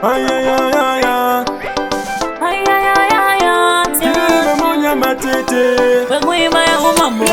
ayayayaya ayayayaya Sirima munya matete Wemwima ya umambo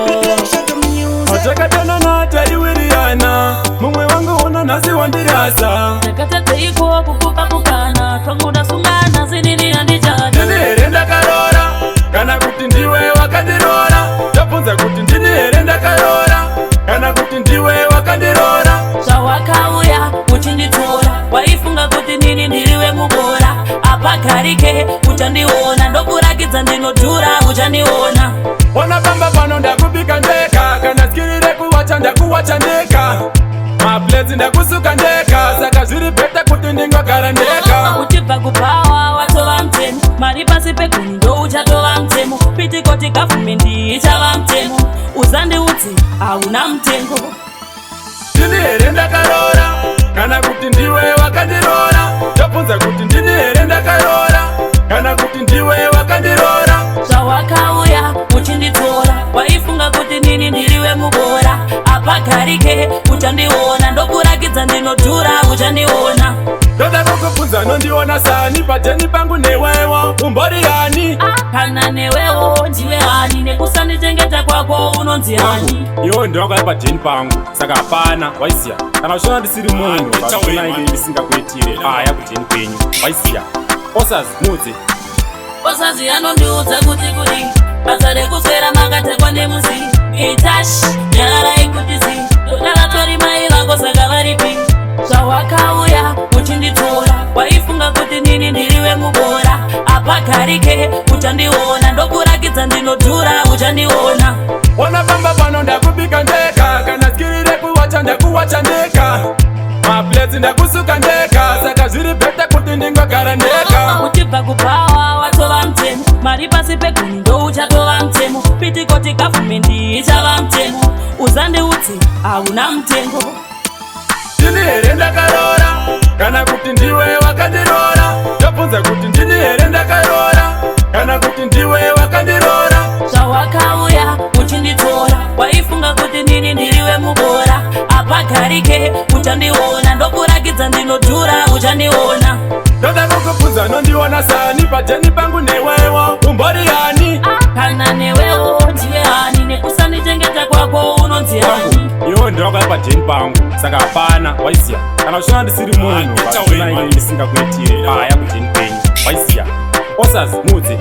Atakatana na taliwiriana Mumwe wangu una nasi wandirasa Takatata ikuwa kukupa kukana Twanguda sungana zinini andijani Ndinirenda karora Kana kuti ndiwe wakandirora Tapunza kuti ndinirenda karora Kana kuti ndiwe wakandirora Shawakauya uchinditora Waifunga kuti nini ndiriwe mubora Apakarike uchandiona Ndokurakidza ndinodhura uchandiona Ona pamba pano ndakubika ndeka Kana skirire kuwacha ndakuwacha ndeka Mablezi ndakusuka ndeka Saka zviri beta kuti ndingogara ndeka Uchibva kupawa watova mtemo Mari pasi pekuni ndo uchatova mtemo Pitikoti gavhumendi ichava mtemo Uzandiudzi hauna mtengo Ndini here ndakarora Kana kuti ndiwe wakandirora Ndobvunza kuti ndini here ndakarora Kana kuti ndiwe wakandirora Zvawakauya uchinditora Waifunga kuti nini ndiriwe mubora Apagarike uchandiona Ndokurakidza ndinodhura uchandiona Ndoda kukubvunza nondiona sani Pajeni pangu newewo umbori yani Kana newewo ndiwe hani Nekusandichengeta kwako unonzi hani Iwo ndawakari pajeni pangu Saka hapana waisiya Kana uchiona ndisiri munhu Vachona ili ndisingakuitire Aya kujeni kwenyu waisiya Osazi mudze Osazi anondiudza kuti kuri basa rekuswera makatekwa nemuzi itashi nyara ikutizi ndodara tori mai vako saka varipi zvawakauya uchinditora waifunga kuti nini ndiriwe mubora apagarike uchandiona ndokurakidza ndinodhura uchandiona Ona pamba pano ndakubika ndeka Kana skirire kuwacha ndakuwacha ndeka Mablezi ndakusuka ndeka Saka zviri beta kuti ndingogara ndeka Uchibva kupawa watova mtemo Mari pasi peguni ndo uchatova mtemo Pitikoti gavhumendi ichava mtemo Uzandiudzi hauna mtengo Ndini here ndakarora Kana kuti ndiwe wakandirora Ndobvunza kuti ndini here ndakarora Kana kuti ndiwe wakandirora Zvawakauya uchinditora Waifunga kuti nini ndiriwe mubora Apagarike uchandiona Ndokurakidza ndinodhura uchandiona Ndoda kukubvunza nondiona sani Pajeni pangu newewo umbori yani Kana newewo ndiwe hani Nekusandichengeta kwako unonzi hani Iwo ndawakari pajeni pangu Saka hapana waisiya Kana uchiona ndisiri munhu Vachona ili ndisingakuitire Aya kujeni kwenyu waisiya Osazi mudze